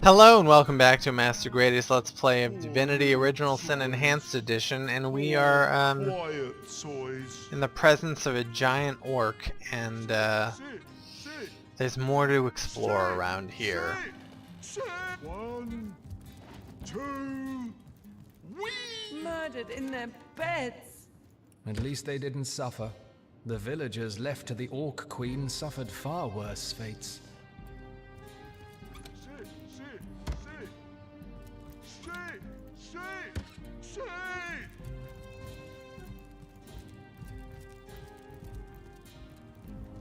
Hello and welcome back to Master Grady's Let's Play of Divinity Original Sin Enhanced Edition, and we are in the presence of a giant orc, and there's more to explore around here. One, two, whee! Murdered in their beds. At least they didn't suffer. The villagers left to the Orc Queen suffered far worse fates.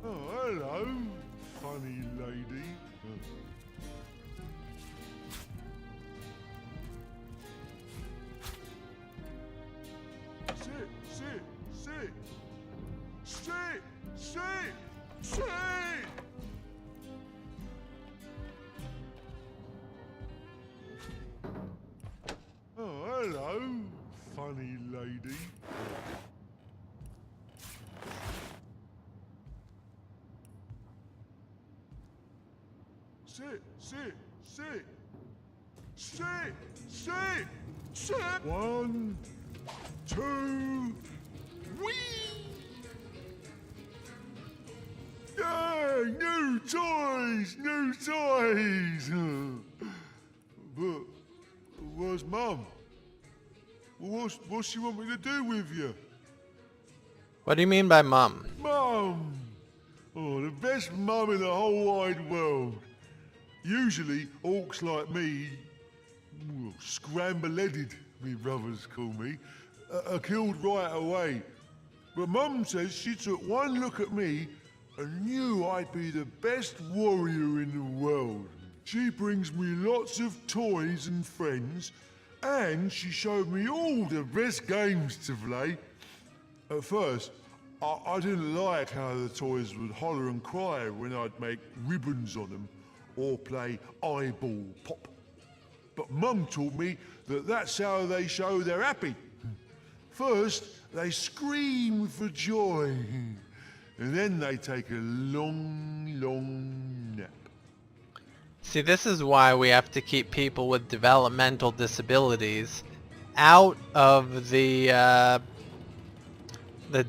Oh, hello, funny lady. Sit. Oh, hello, funny lady. Sit. One, two, whee! Yay, new toys! But where's Mum? What's she want me to do with you? What do you mean by mum? Mum! Oh, the best mum in the whole wide world. Usually, orcs like me, well, scramble-headed, me brothers call me, are killed right away. But Mum says she took one look at me and knew I'd be the best warrior in the world. She brings me lots of toys and friends, and she showed me all the best games to play. At first, I didn't like how the toys would holler and cry when I'd make ribbons on them or play eyeball pop. But Mum taught me that that's how they show they're happy. First, they scream for joy, and then they take a long nap. See, this is why we have to keep people with developmental disabilities out of the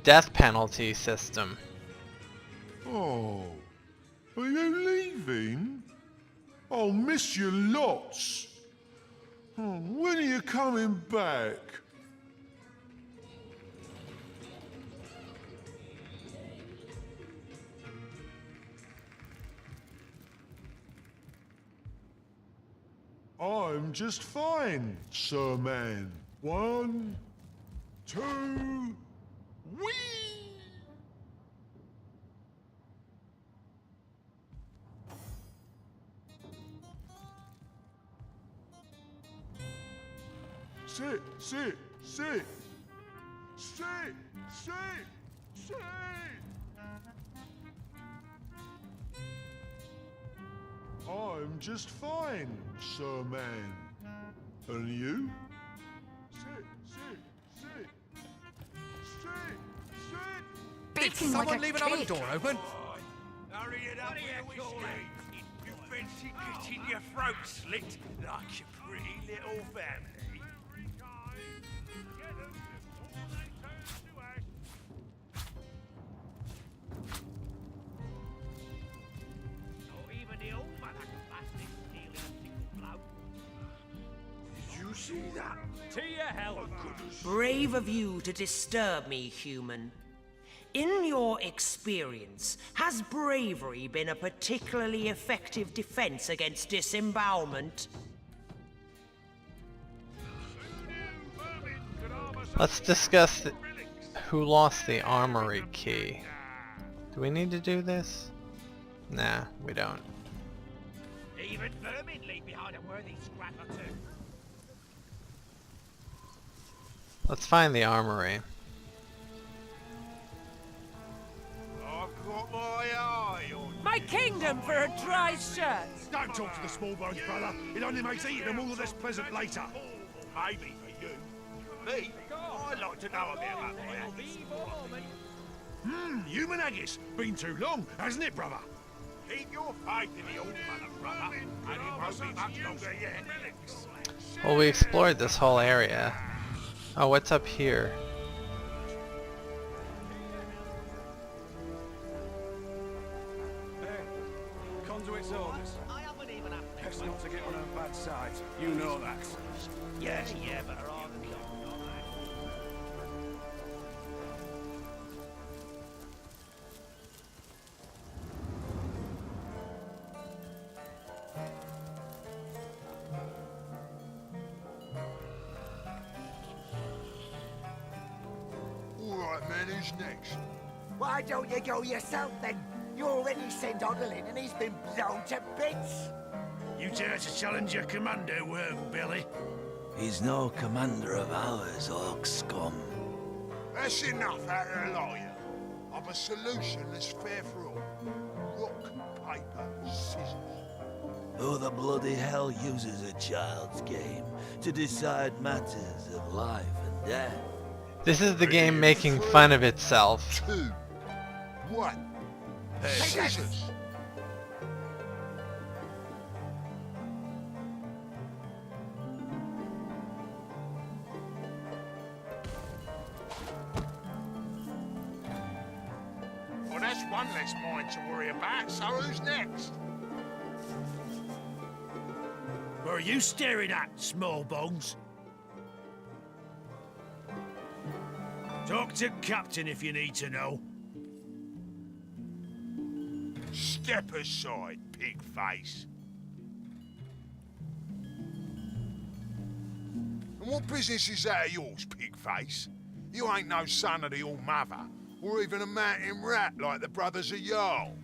death penalty system. Oh, are you leaving? I'll miss you lots. Oh, when are you coming back? I'm just fine, Sir Man. One, two, whee! Sit. I'm just fine, Sir Man. And you? Sit. Did someone leave another door open? Hurry it up with your whiskey. You fancy getting your throat slit like your pretty little family. Did you see that? To your hell. Brave of you to disturb me, human. In your experience, has bravery been a particularly effective defense against disembowelment? Let's discuss who lost the armory key. Do we need to do this? Nah, we don't. Even vermin leave behind a worthy scrap or two. Let's find the armory. I've got my eye on My kingdom for a dry shirt. Don't talk to the small bones, brother. It only makes eating them all the less pleasant later. maybe for you. Me? I'd like to know a bit about my haggis. Human haggis. Been too long, hasn't it, brother? Keep your faith in the old mother, brother, and it won't be much longer yet. Well, we explored this whole area. Oh, what's up here? Hey, conduit's orders. Best not to get on her bad side. You know that. Yeah, but her eyes All right, man, who's next? Why don't you go yourself then? You already sent Oddle in and he's been blown to bits. You dare to challenge your commander, worm Billy? He's no commander of ours, orc scum. That's enough out of the lawyer. I've a solution that's fair for all. Rock, paper, scissors. Who the bloody hell uses a child's game to decide matters of life and death? This is the game making fun of itself. 2, 1. Scissors. Well, that's one less mind to worry about, so who's next? What are you staring at, small bones? Talk to Captain if you need to know. Step aside, pig face. And what business is that of yours, pig face? You ain't no son of the All-Mother, or even a mountain rat like the brothers of Jarl.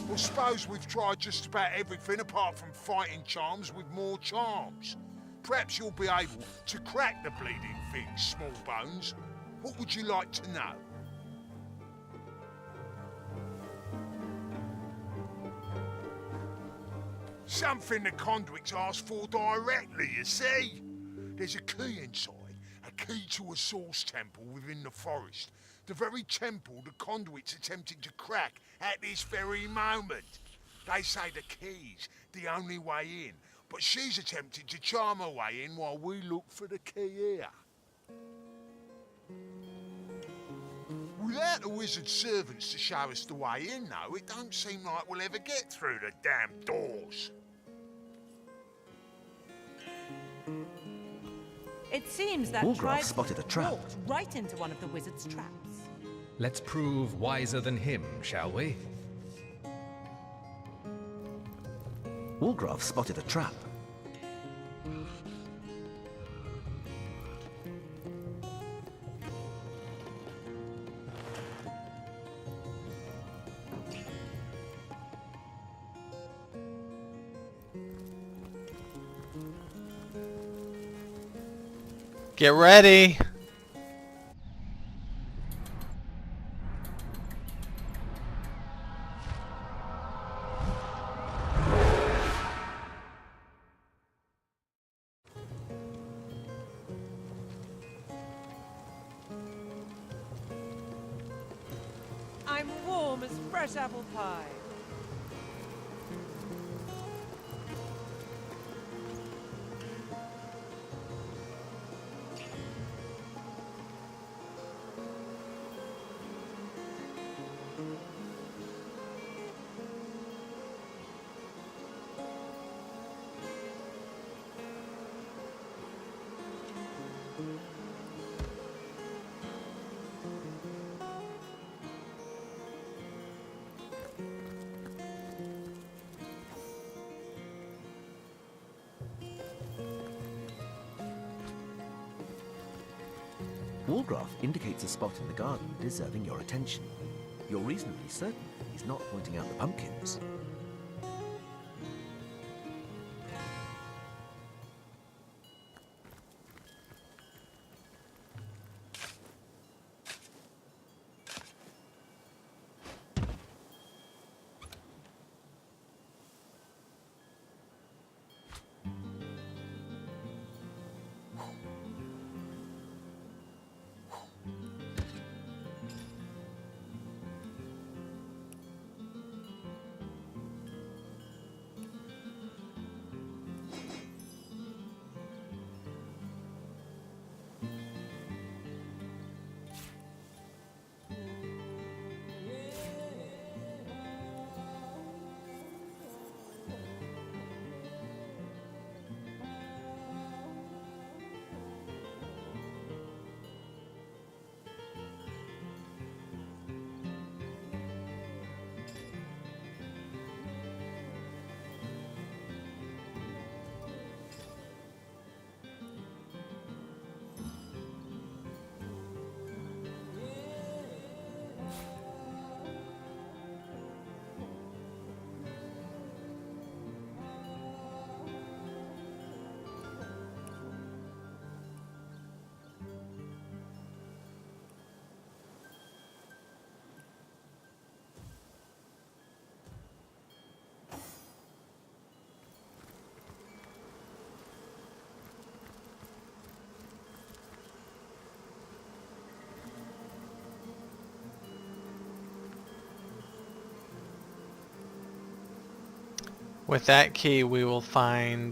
Well, suppose we've tried just about everything apart from fighting charms with more charms. Perhaps you'll be able to crack the bleeding thing, small bones. What would you like to know? Something the conduits ask for directly, you see? There's a key inside, a key to a source temple within the forest. The very temple the conduit's attempting to crack at this very moment. They say the key's the only way in, but she's attempting to charm her way in while we look for the key here. Without the wizard's servants to show us the way in, though, it don't seem like we'll ever get through the damn doors. It seems that Wolgraff tribe spotted a trap. walked right into one of the wizard's traps. Let's prove wiser than him, shall we? Wolgraff spotted a trap. Get ready! I'm warm as fresh apple pie. Wolgraff indicates a spot in the garden deserving your attention. You're reasonably certain he's not pointing out the pumpkins. With that key, we will find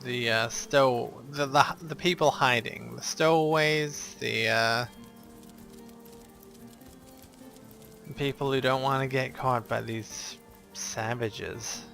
the people hiding, the stowaways, the people who don't want to get caught by these savages.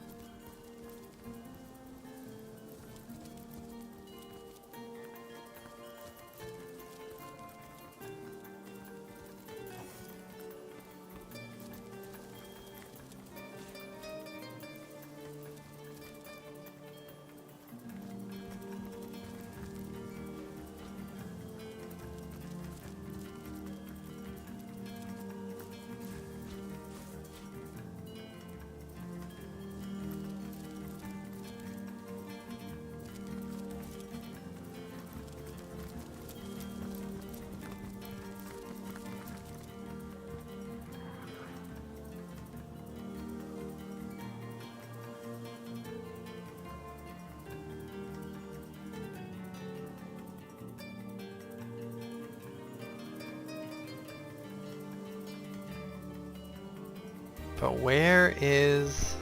But where is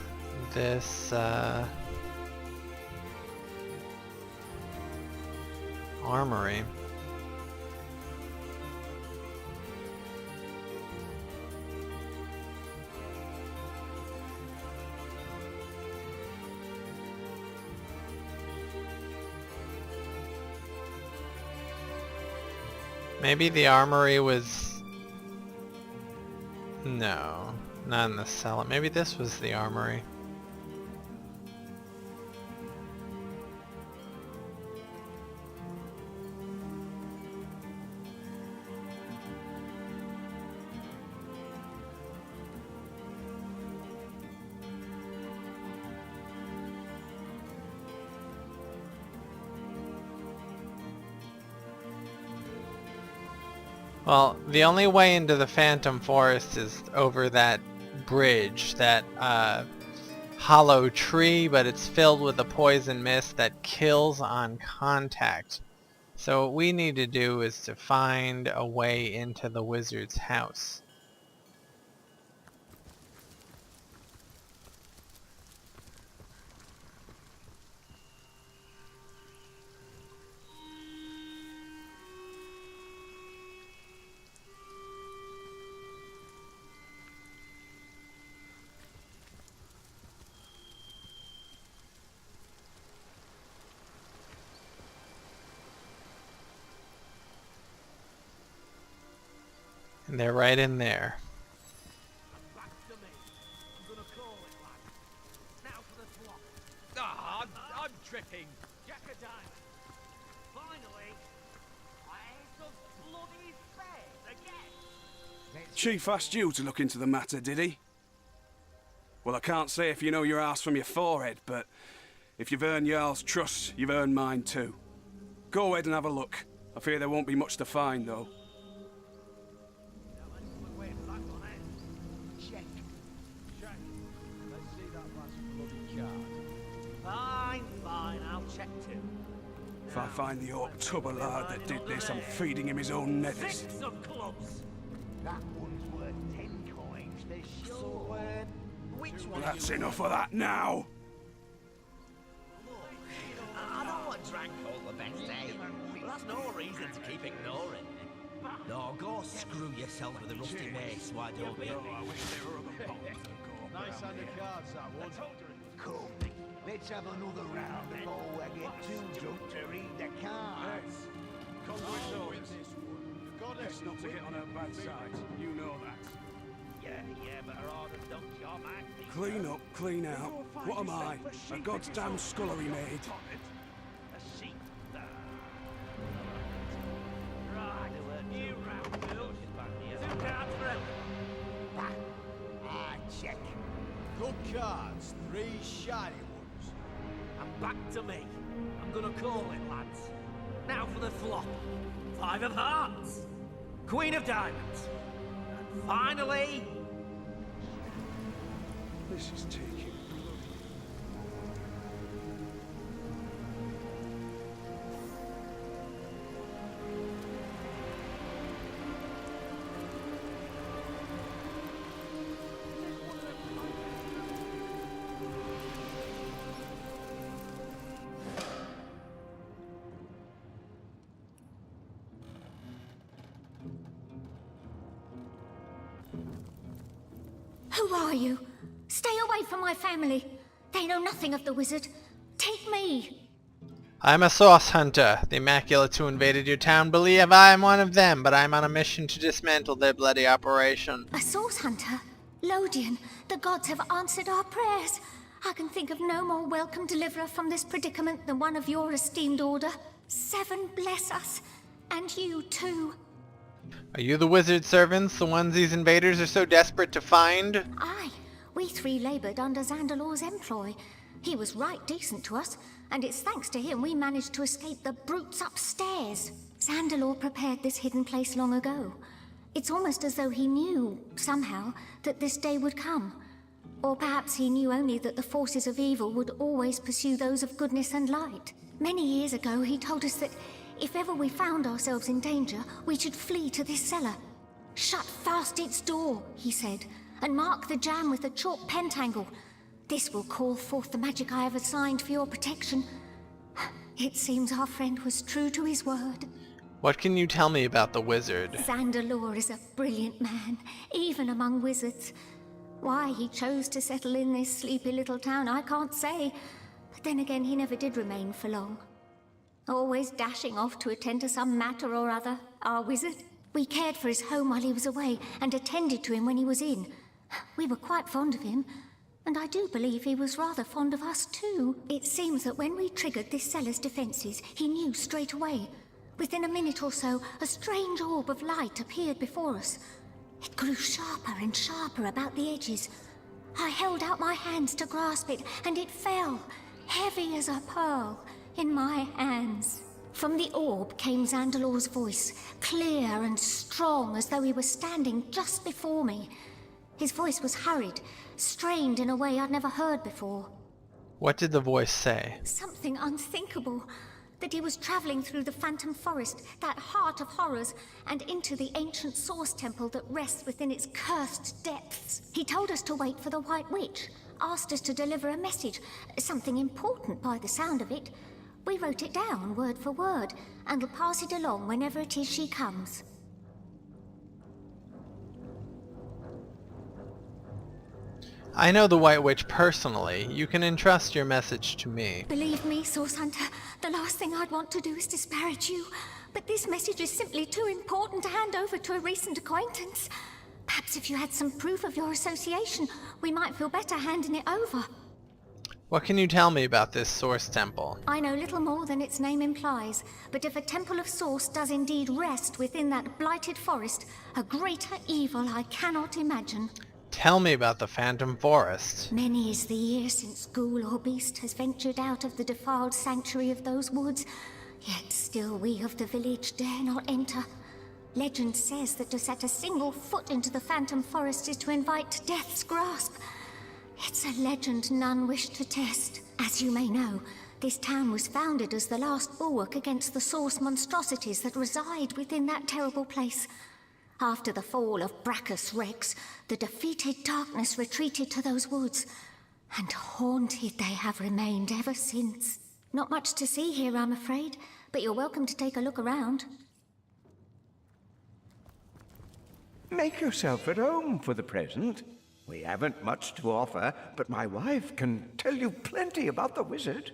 this armory? Maybe the armory was... No, not in the cellar. Maybe this was the armory. Well, the only way into the Phantom Forest is over that bridge, that hollow tree, but it's filled with a poison mist that kills on contact. So what we need to do is to find a way into the wizard's house. And they're right in there. Back to me. I'm gonna call it, lad. Now for the swap. Ah, I'm tripping. Jack a diamond. Finally. Where's the bloody spade again? Let's Chief asked you to look into the matter, did he? Well, I can't say if you know your arse from your forehead, but if you've earned Jarl's trust, you've earned mine too. Go ahead and have a look. I fear there won't be much to find, though. Fine, I'll check too. If I find the orc tubber-lard that did this, I'm feeding him his own nethers. Some clubs. That one's worth 10 coins for sure. Which one? That's enough of that now! I know I drank all the best ale, but that's no reason to keep ignoring it. No, go screw yourself with a rusty waste, why don't you? Nice hand of cards, that one. Cool. Let's have another round before I get too drunk to read the cards. Come with those. Goddess not to get on her bad side. You know that. Yeah, but her orders don't show my feet. Clean up, clean out. What am I? A goddamn scullery maid. A sheep. Right, new round, Bill. 2 cards for everyone. I check. Good cards, 3 shiny ones. And back to me. I'm gonna call it, lads. Now for the flop. 5 of hearts. Queen of diamonds. And finally... This is taking Who are you? Stay away from my family. They know nothing of the wizard. Take me. I'm a source hunter. The Immaculates who invaded your town believe I am one of them, but I'm on a mission to dismantle their bloody operation. A source hunter? Lodian, the gods have answered our prayers. I can think of no more welcome deliverer from this predicament than one of your esteemed order. 7 bless us. And you too. Are you the wizard servants, the ones these invaders are so desperate to find? Aye. We 3 laboured under Zandalor's employ. He was right decent to us, and it's thanks to him we managed to escape the brutes upstairs. Zandalor prepared this hidden place long ago. It's almost as though he knew, somehow, that this day would come. Or perhaps he knew only that the forces of evil would always pursue those of goodness and light. Many years ago he told us that if ever we found ourselves in danger, we should flee to this cellar. Shut fast its door, he said, and mark the jam with a chalk pentangle. This will call forth the magic I have assigned for your protection. It seems our friend was true to his word. What can you tell me about the wizard? Zandalor is a brilliant man, even among wizards. Why he chose to settle in this sleepy little town, I can't say. But then again, he never did remain for long. Always dashing off to attend to some matter or other, our wizard. We cared for his home while he was away, and attended to him when he was in. We were quite fond of him, and I do believe he was rather fond of us too. It seems that when we triggered this cellar's defences, he knew straight away. Within a minute or so, a strange orb of light appeared before us. It grew sharper and sharper about the edges. I held out my hands to grasp it, and it fell, heavy as a pearl, in my hands. From the orb came Zandalor's voice, clear and strong, as though he were standing just before me. His voice was hurried, strained in a way I'd never heard before. What did the voice say? Something unthinkable. That he was traveling through the Phantom Forest, that heart of horrors, and into the ancient Source Temple that rests within its cursed depths. He told us to wait for the White Witch, asked us to deliver a message, something important by the sound of it. We wrote it down, word for word, and will pass it along whenever it is she comes. I know the White Witch personally. You can entrust your message to me. Believe me, Source Hunter, the last thing I'd want to do is disparage you. But this message is simply too important to hand over to a recent acquaintance. Perhaps if you had some proof of your association, we might feel better handing it over. What can you tell me about this Source Temple? I know little more than its name implies, but if a temple of Source does indeed rest within that blighted forest, a greater evil I cannot imagine. Tell me about the Phantom Forest. Many is the year since ghoul or beast has ventured out of the defiled sanctuary of those woods, yet still we of the village dare not enter. Legend says that to set a single foot into the Phantom Forest is to invite death's grasp. It's a legend none wish to test. As you may know, this town was founded as the last bulwark against the Source monstrosities that reside within that terrible place. After the fall of Brachus Rex, the defeated darkness retreated to those woods, and haunted they have remained ever since. Not much to see here, I'm afraid, but you're welcome to take a look around. Make yourself at home for the present. We haven't much to offer, but my wife can tell you plenty about the wizard.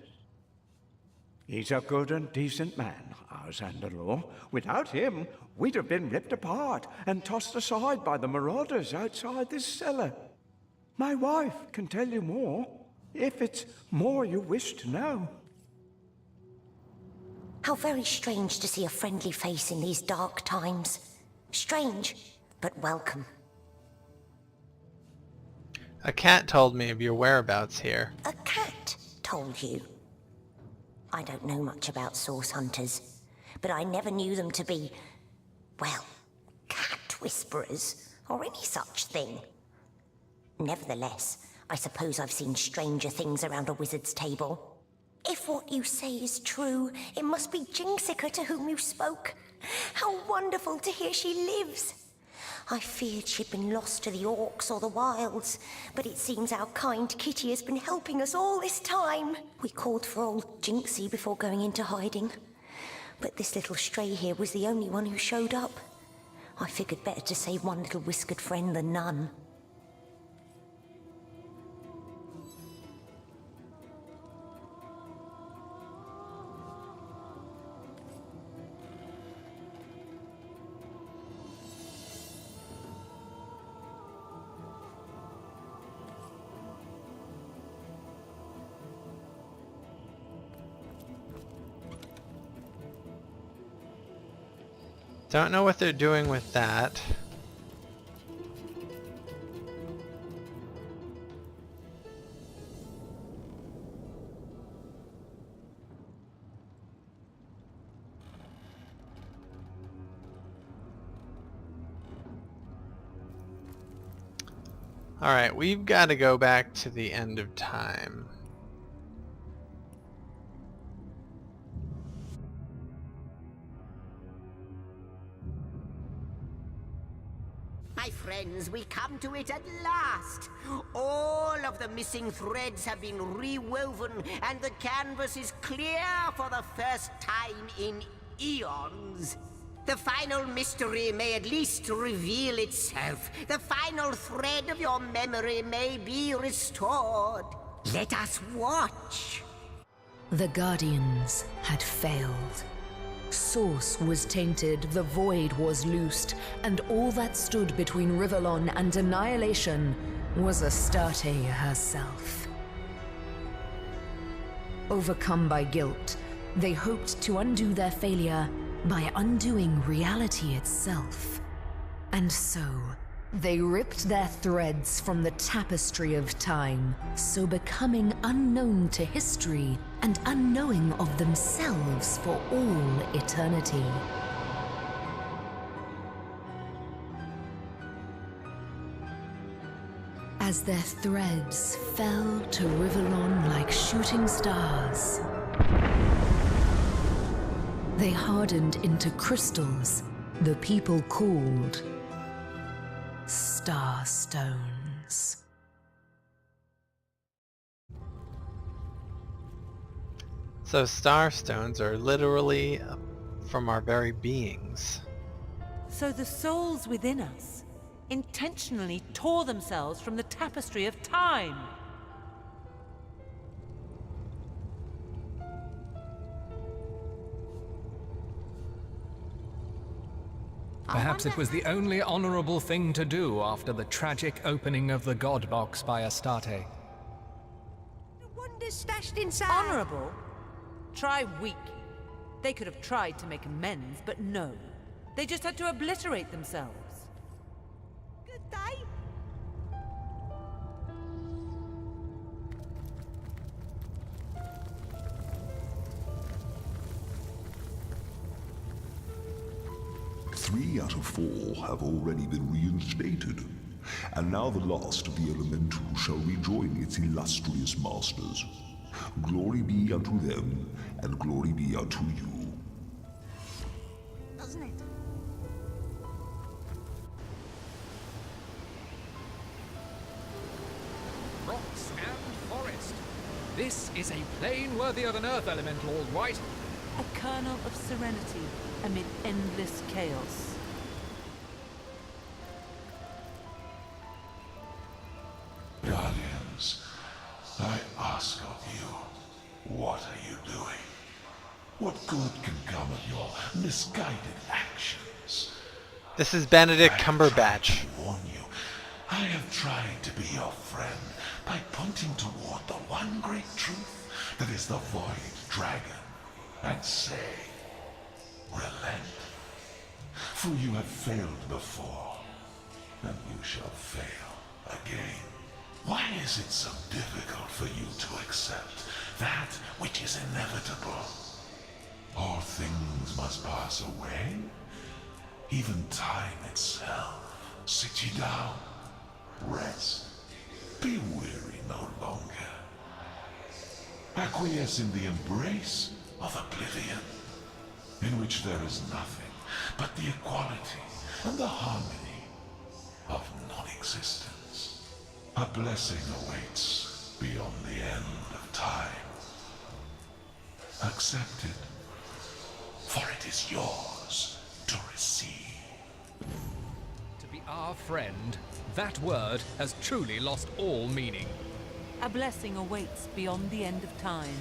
He's a good and decent man, our Xander-law. Without him, we'd have been ripped apart and tossed aside by the marauders outside this cellar. My wife can tell you more, if it's more you wish to know. How very strange to see a friendly face in these dark times. Strange, but welcome. A cat told me of your whereabouts here. A cat told you? I don't know much about Source Hunters, but I never knew them to be, well, cat whisperers, or any such thing. Nevertheless, I suppose I've seen stranger things around a wizard's table. If what you say is true, it must be Jinxica to whom you spoke. How wonderful to hear she lives! I feared she'd been lost to the orcs or the wilds, but it seems our kind Kitty has been helping us all this time. We called for old Jinxie before going into hiding, but this little stray here was the only one who showed up. I figured better to save one little whiskered friend than none. Don't know what they're doing with that. Alright, we've got to go back to the end of time. My friends, we come to it at last. All of the missing threads have been rewoven, and the canvas is clear for the first time in eons. The final mystery may at least reveal itself. The final thread of your memory may be restored. Let us watch. The Guardians had failed. Source was tainted, the Void was loosed, and all that stood between Rivellon and annihilation was Astarte herself. Overcome by guilt, they hoped to undo their failure by undoing reality itself. And so, they ripped their threads from the tapestry of time, so becoming unknown to history and unknowing of themselves for all eternity. As their threads fell to Rivellon like shooting stars, they hardened into crystals the people called Starstones. So Starstones are literally from our very beings. So the souls within us intentionally tore themselves from the tapestry of time. Perhaps it was the only honorable thing to do after the tragic opening of the God Box by Astarte. No wonder wonders stashed inside. Honourable? Try weak. They could have tried to make amends, but no. They just had to obliterate themselves. Good day. Three out of 4 have already been reinstated, and now the last of the elemental shall rejoin its illustrious masters. Glory be unto them, and glory be unto you. Doesn't it? Rocks and forest. This is a plane worthy of an Earth elemental, all right. A kernel of serenity amid endless chaos. Guardians, I ask of you, what are you doing? What good can come of your misguided actions? This is Benedict Cumberbatch. I warn you, I have tried to be your friend by pointing toward the one great truth that is the Void Dragon, and say, relent. For you have failed before, and you shall fail again. Why is it so difficult for you to accept that which is inevitable? All things must pass away, even time itself. Sit ye down, rest, be weary no longer. Acquiesce in the embrace of oblivion, in which there is nothing but the equality and the harmony of non-existence. A blessing awaits beyond the end of time. Accept it, for it is yours to receive. To be our friend, that word has truly lost all meaning. A blessing awaits beyond the end of time.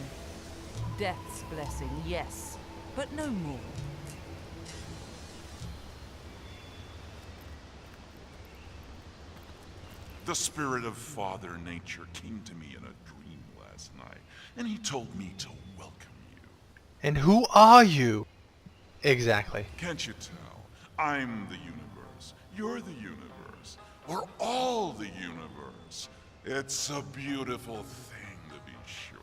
Death's blessing, yes, but no more. The spirit of Father Nature came to me in a dream last night, and he told me to welcome you. And who are you? Exactly. Can't you tell? I'm the universe. You're the universe. We're all the universe. It's a beautiful thing, to be sure.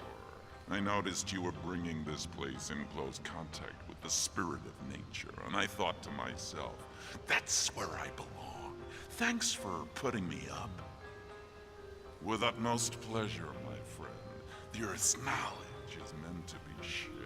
I noticed you were bringing this place in close contact with the spirit of nature, and I thought to myself, that's where I belong. Thanks for putting me up. With utmost pleasure, my friend. The Earth's knowledge is meant to be shared.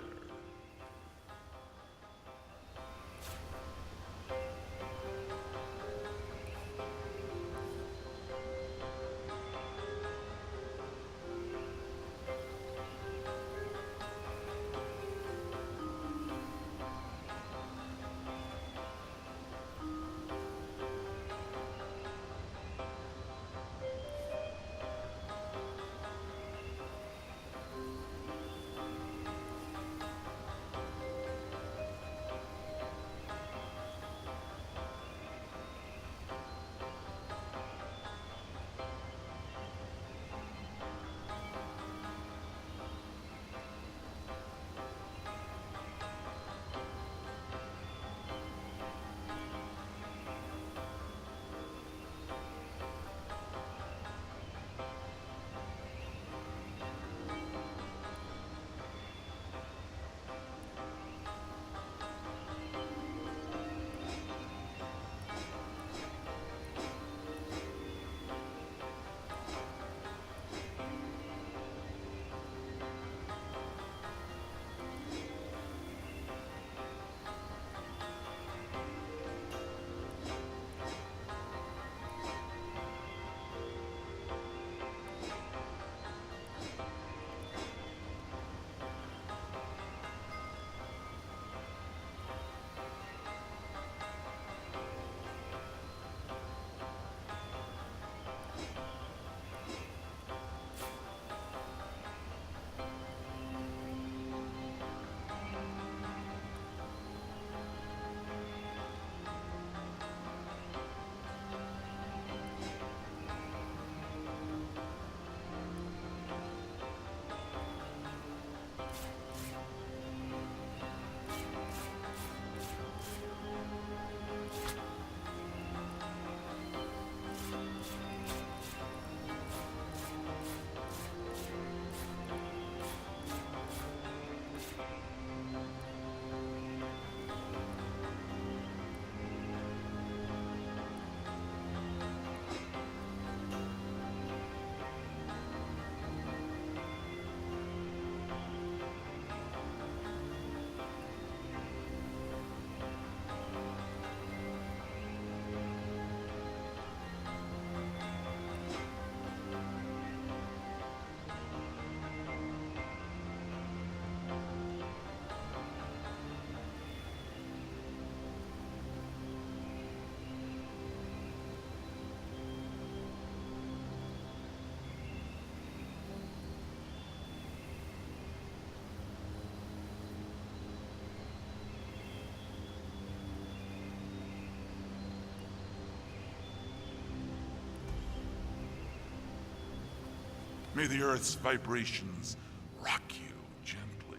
May the Earth's vibrations rock you gently.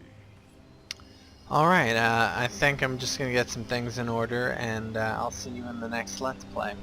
Alright, I think I'm just gonna get some things in order, and I'll see you in the next Let's Play.